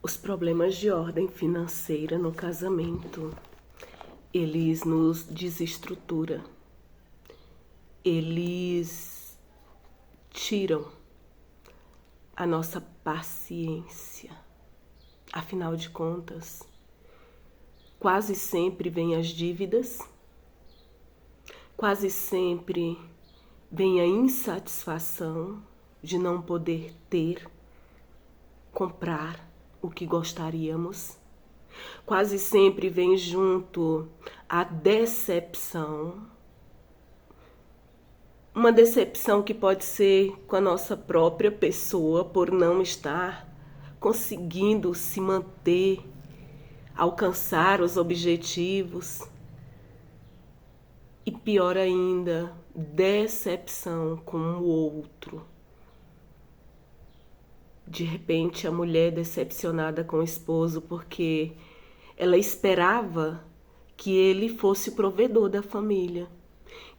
Os problemas de ordem financeira no casamento, eles nos desestruturam, eles tiram a nossa paciência. Afinal de contas, quase sempre vem as dívidas, quase sempre vem a insatisfação de não poder ter, comprar o que gostaríamos. Quase sempre vem junto a decepção. Uma decepção que pode ser com a nossa própria pessoa por não estar conseguindo se manter, alcançar os objetivos. E pior ainda, decepção com o outro. De repente, a mulher decepcionada com o esposo porque ela esperava que ele fosse o provedor da família,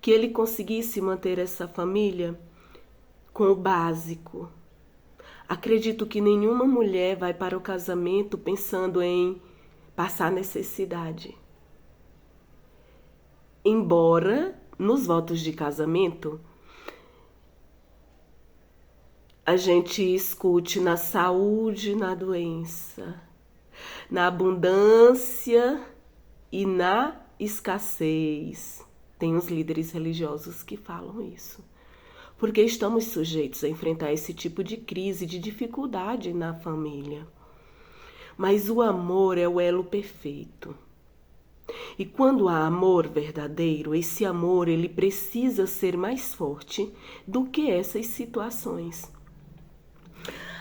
que ele conseguisse manter essa família com o básico. Acredito que nenhuma mulher vai para o casamento pensando em passar necessidade. Embora nos votos de casamento a gente escute na saúde e na doença, na abundância e na escassez. Tem os líderes religiosos que falam isso. Porque estamos sujeitos a enfrentar esse tipo de crise, de dificuldade na família. Mas o amor é o elo perfeito. E quando há amor verdadeiro, esse amor ele precisa ser mais forte do que essas situações.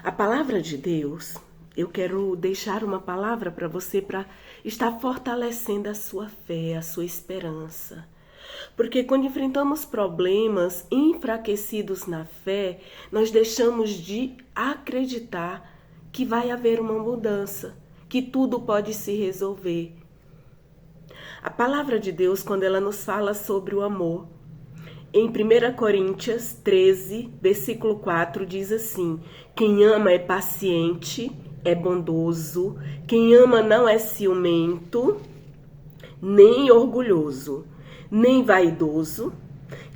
A palavra de Deus, eu quero deixar uma palavra para você para estar fortalecendo a sua fé, a sua esperança. Porque quando enfrentamos problemas enfraquecidos na fé, nós deixamos de acreditar que vai haver uma mudança, que tudo pode se resolver. A palavra de Deus, quando ela nos fala sobre o amor, em 1 Coríntios 13, versículo 4, diz assim: quem ama é paciente, é bondoso, quem ama não é ciumento, nem orgulhoso, nem vaidoso,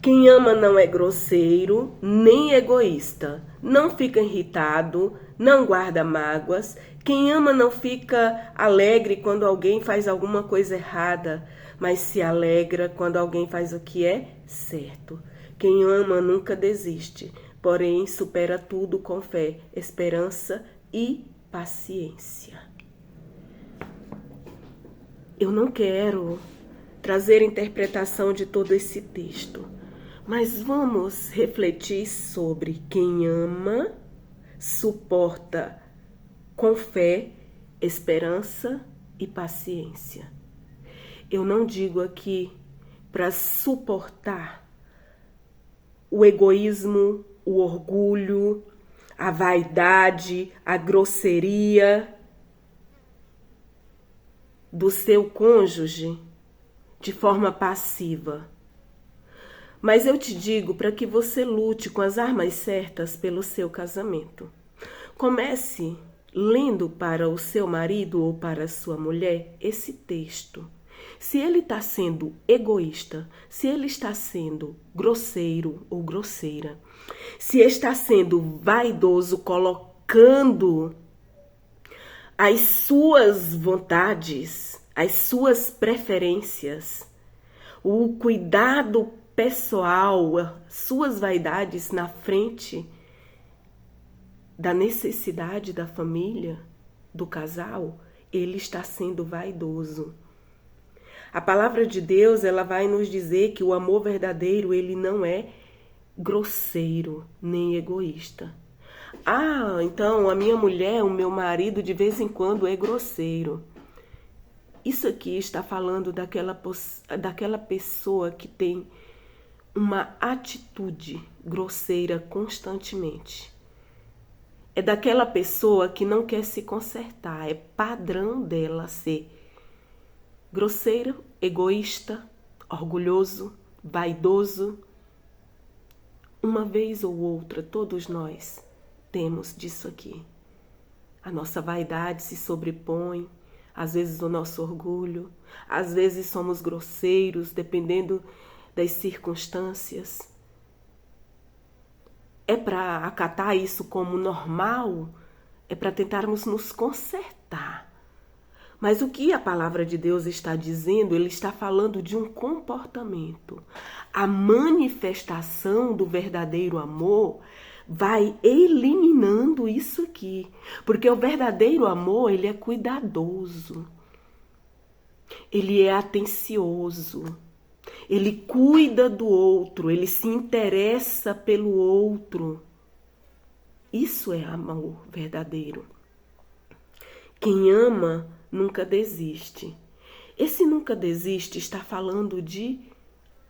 quem ama não é grosseiro, nem egoísta, não fica irritado, não guarda mágoas, quem ama não fica alegre quando alguém faz alguma coisa errada, mas se alegra quando alguém faz o que é certo. Quem ama nunca desiste, porém supera tudo com fé, esperança e paciência. Eu não quero trazer interpretação de todo esse texto, mas vamos refletir sobre quem ama, suporta com fé, esperança e paciência. Eu não digo aqui para suportar o egoísmo, o orgulho, a vaidade, a grosseria do seu cônjuge de forma passiva. Mas eu te digo para que você lute com as armas certas pelo seu casamento. Comece lendo para o seu marido ou para a sua mulher esse texto. Se ele está sendo egoísta, se ele está sendo grosseiro ou grosseira, se está sendo vaidoso, colocando as suas vontades, as suas preferências, o cuidado pessoal, suas vaidades na frente da necessidade da família, do casal, ele está sendo vaidoso. A palavra de Deus, ela vai nos dizer que o amor verdadeiro, ele não é grosseiro nem egoísta. Ah, então a minha mulher, o meu marido, de vez em quando é grosseiro. Isso aqui está falando daquela pessoa que tem uma atitude grosseira constantemente. É daquela pessoa que não quer se consertar, é padrão dela ser grosseiro, egoísta, orgulhoso, vaidoso. Uma vez ou outra, todos nós temos disso aqui. A nossa vaidade se sobrepõe, às vezes o nosso orgulho, às vezes somos grosseiros, dependendo das circunstâncias. É para acatar isso como normal? É para tentarmos nos consertar. Mas o que a palavra de Deus está dizendo? Ele está falando de um comportamento. A manifestação do verdadeiro amor vai eliminando isso aqui. Porque o verdadeiro amor, ele é cuidadoso. Ele é atencioso. Ele cuida do outro, ele se interessa pelo outro. Isso é amor verdadeiro. Quem ama nunca desiste. Esse nunca desiste está falando de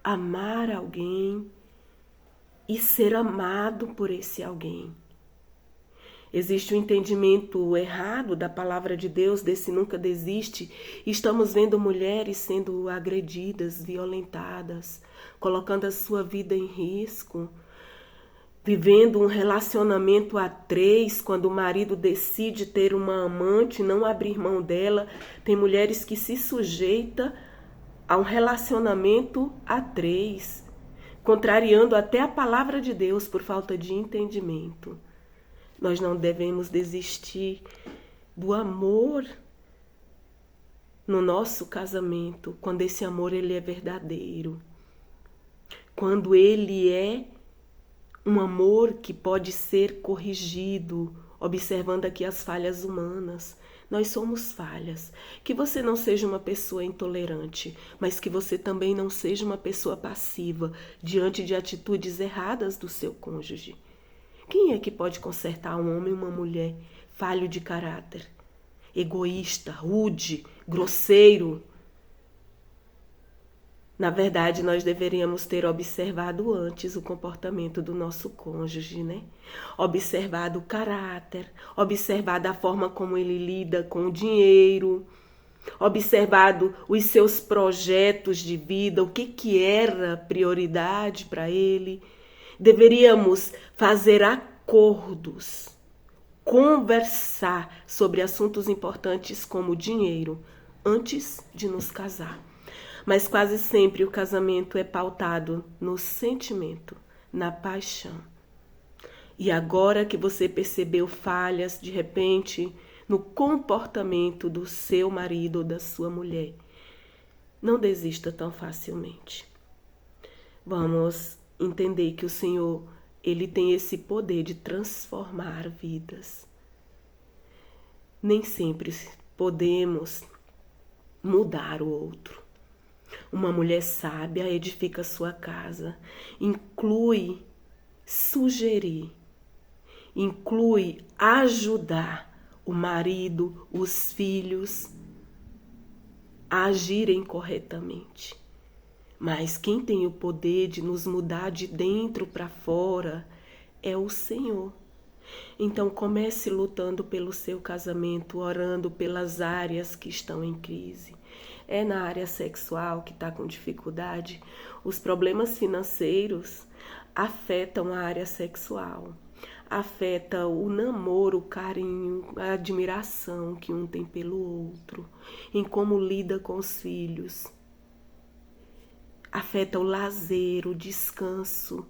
amar alguém e ser amado por esse alguém. Existe um entendimento errado da palavra de Deus, desse nunca desiste. Estamos vendo mulheres sendo agredidas, violentadas, colocando a sua vida em risco, vivendo um relacionamento a três, quando o marido decide ter uma amante, não abrir mão dela. Tem mulheres que se sujeitam a um relacionamento a três, contrariando até a palavra de Deus por falta de entendimento. Nós não devemos desistir do amor no nosso casamento, quando esse amor ele é verdadeiro. Quando ele é um amor que pode ser corrigido, observando aqui as falhas humanas. Nós somos falhas. Que você não seja uma pessoa intolerante, mas que você também não seja uma pessoa passiva diante de atitudes erradas do seu cônjuge. Quem é que pode consertar um homem e uma mulher falho de caráter, egoísta, rude, grosseiro? Na verdade, nós deveríamos ter observado antes o comportamento do nosso cônjuge, né? Observado o caráter, observado a forma como ele lida com o dinheiro, observado os seus projetos de vida, o que era prioridade para ele. Deveríamos fazer acordos, conversar sobre assuntos importantes como dinheiro antes de nos casar. Mas quase sempre o casamento é pautado no sentimento, na paixão. E agora que você percebeu falhas, de repente, no comportamento do seu marido ou da sua mulher, não desista tão facilmente. Vamos entender que o Senhor, ele tem esse poder de transformar vidas. Nem sempre podemos mudar o outro. Uma mulher sábia edifica sua casa, inclui sugerir, inclui ajudar o marido, os filhos a agirem corretamente. Mas quem tem o poder de nos mudar de dentro para fora é o Senhor. Então comece lutando pelo seu casamento, orando pelas áreas que estão em crise. É na área sexual que está com dificuldade. Os problemas financeiros afetam a área sexual. Afeta o namoro, o carinho, a admiração que um tem pelo outro, em como lida com os filhos. Afeta o lazer, o descanso,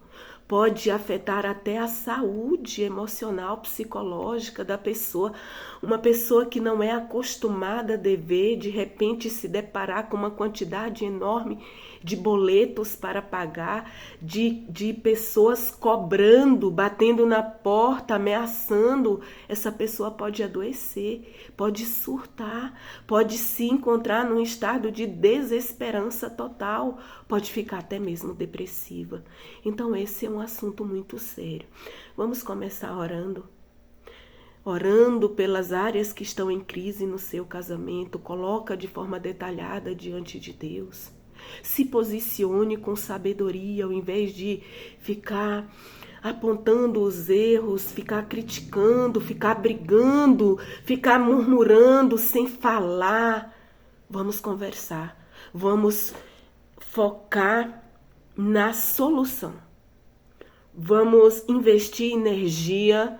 pode afetar até a saúde emocional, psicológica da pessoa. Uma pessoa que não é acostumada a dever, de repente se deparar com uma quantidade enorme de boletos para pagar, de pessoas cobrando, batendo na porta, ameaçando. Essa pessoa pode adoecer, pode surtar, pode se encontrar num estado de desesperança total, pode ficar até mesmo depressiva. Então esse é um assunto muito sério. Vamos começar orando. Orando pelas áreas que estão em crise no seu casamento, coloca de forma detalhada diante de Deus. Se posicione com sabedoria, ao invés de ficar apontando os erros, ficar criticando, ficar brigando, ficar murmurando sem falar. Vamos conversar, vamos focar na solução. Vamos investir energia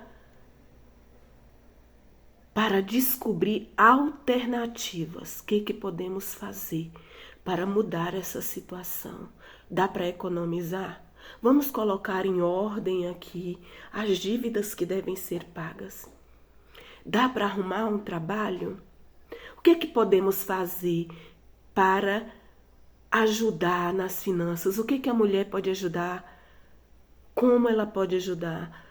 para descobrir alternativas. O que podemos fazer para mudar essa situação? Dá para economizar? Vamos colocar em ordem aqui as dívidas que devem ser pagas. Dá para arrumar um trabalho? O que podemos fazer para ajudar nas finanças? O que a mulher pode ajudar? Como ela pode ajudar?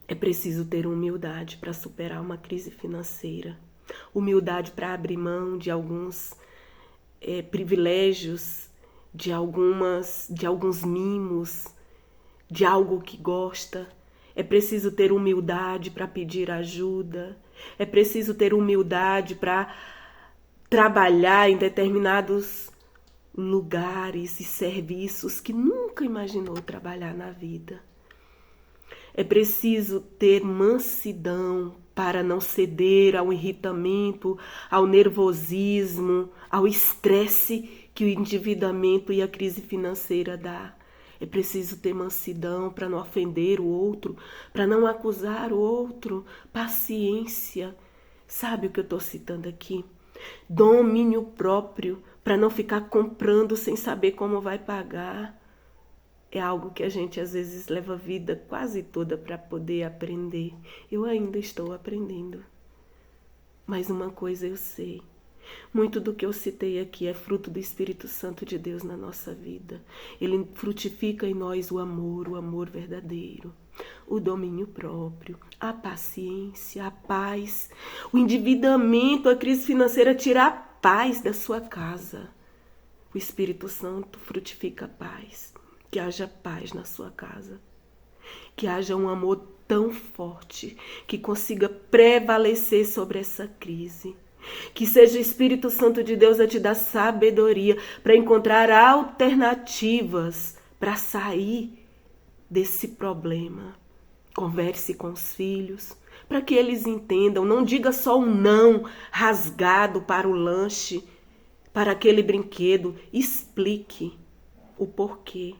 É preciso ter humildade para superar uma crise financeira. Humildade para abrir mão de alguns privilégios, de alguns mimos, de algo que gosta. É preciso ter humildade para pedir ajuda. É preciso ter humildade para trabalhar em determinados lugares e serviços que nunca imaginou trabalhar na vida. É preciso ter mansidão para não ceder ao irritamento, ao nervosismo, ao estresse que o endividamento e a crise financeira dá. É preciso ter mansidão para não ofender o outro, para não acusar o outro. Paciência. Sabe o que eu estou citando aqui? Domínio próprio, para não ficar comprando sem saber como vai pagar. É algo que a gente às vezes leva a vida quase toda para poder aprender. Eu ainda estou aprendendo. Mas uma coisa eu sei. Muito do que eu citei aqui é fruto do Espírito Santo de Deus na nossa vida. Ele frutifica em nós o amor verdadeiro, o domínio próprio, a paciência, a paz. O endividamento, a crise financeira tira a paz da sua casa. O Espírito Santo frutifica a paz. Que haja paz na sua casa. Que haja um amor tão forte que consiga prevalecer sobre essa crise. Que seja o Espírito Santo de Deus a te dar sabedoria para encontrar alternativas para sair desse problema. Converse com os filhos para que eles entendam. Não diga só um não rasgado para o lanche, para aquele brinquedo. Explique o porquê.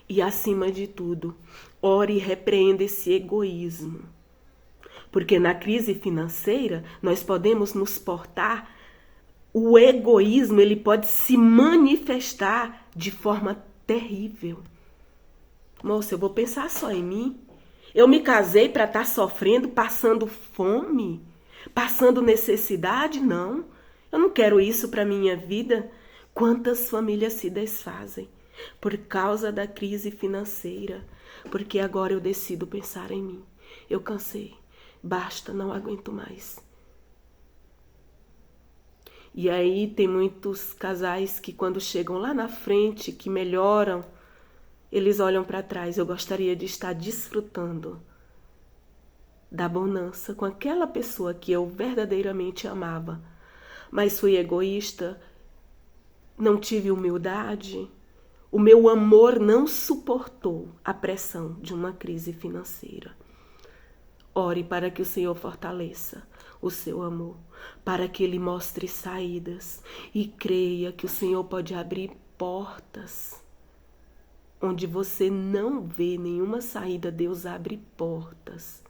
E, acima de tudo, ore e repreenda esse egoísmo. Porque na crise financeira, nós podemos nos portar, o egoísmo ele pode se manifestar de forma terrível. Moça, eu vou pensar só em mim? Eu me casei para estar sofrendo, passando fome, passando necessidade? Não, eu não quero isso para minha vida. Quantas famílias se desfazem por causa da crise financeira, porque agora eu decido pensar em mim. Eu cansei, basta, não aguento mais. E aí tem muitos casais que quando chegam lá na frente, que melhoram, eles olham para trás. Eu gostaria de estar desfrutando da bonança com aquela pessoa que eu verdadeiramente amava, mas fui egoísta, não tive humildade. O meu amor não suportou a pressão de uma crise financeira. Ore para que o Senhor fortaleça o seu amor, para que Ele mostre saídas e creia que o Senhor pode abrir portas. Onde você não vê nenhuma saída, Deus abre portas.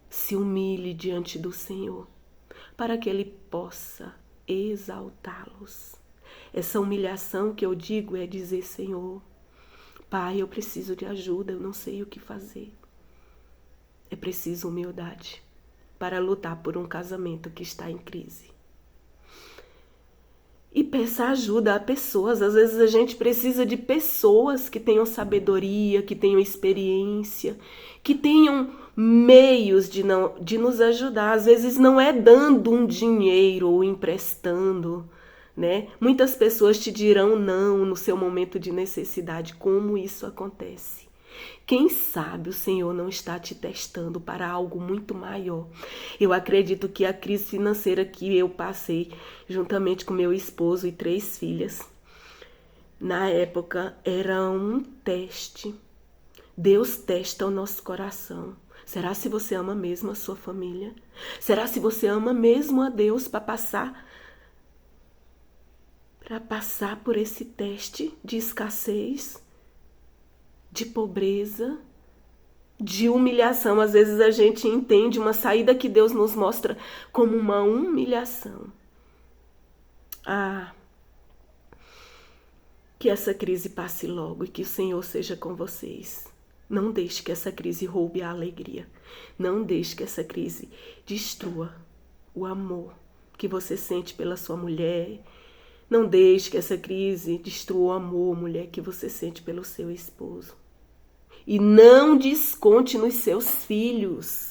Se humilhe diante do Senhor, para que Ele possa exaltá-los. Essa humilhação que eu digo é dizer: Senhor, Pai, eu preciso de ajuda, eu não sei o que fazer. É preciso humildade para lutar por um casamento que está em crise. E peça ajuda a pessoas. Às vezes a gente precisa de pessoas que tenham sabedoria, que tenham experiência, que tenham meios de nos ajudar. Às vezes não é dando um dinheiro ou emprestando, né? Muitas pessoas te dirão não no seu momento de necessidade. Como isso acontece? Quem sabe o Senhor não está te testando para algo muito maior. Eu acredito que a crise financeira que eu passei, juntamente com meu esposo e 3 filhas, na época era um teste. Deus testa o nosso coração. Será se você ama mesmo a sua família? Será se você ama mesmo a Deus para passar por esse teste de escassez, de pobreza, de humilhação. Às vezes a gente entende uma saída que Deus nos mostra como uma humilhação. Que essa crise passe logo e que o Senhor seja com vocês. Não deixe que essa crise roube a alegria. Não deixe que essa crise destrua o amor que você sente pela sua mulher. Não deixe que essa crise destrua o amor, mulher, que você sente pelo seu esposo. E não desconte nos seus filhos.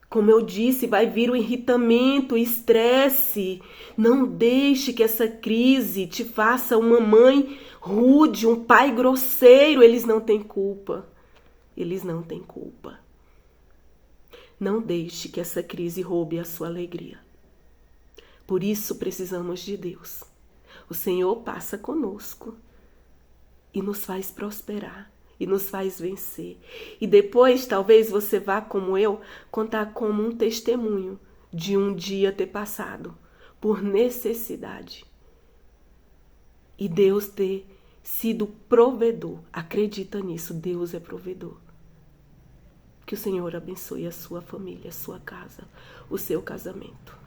Como eu disse, vai vir o irritamento, o estresse. Não deixe que essa crise te faça uma mãe rude, um pai grosseiro. Eles não têm culpa. Eles não têm culpa. Não deixe que essa crise roube a sua alegria. Por isso precisamos de Deus. O Senhor passa conosco e nos faz prosperar. E nos faz vencer. E depois, talvez você vá, como eu, contar como um testemunho de um dia ter passado por necessidade. E Deus ter sido provedor. Acredita nisso, Deus é provedor. Que o Senhor abençoe a sua família, a sua casa, o seu casamento.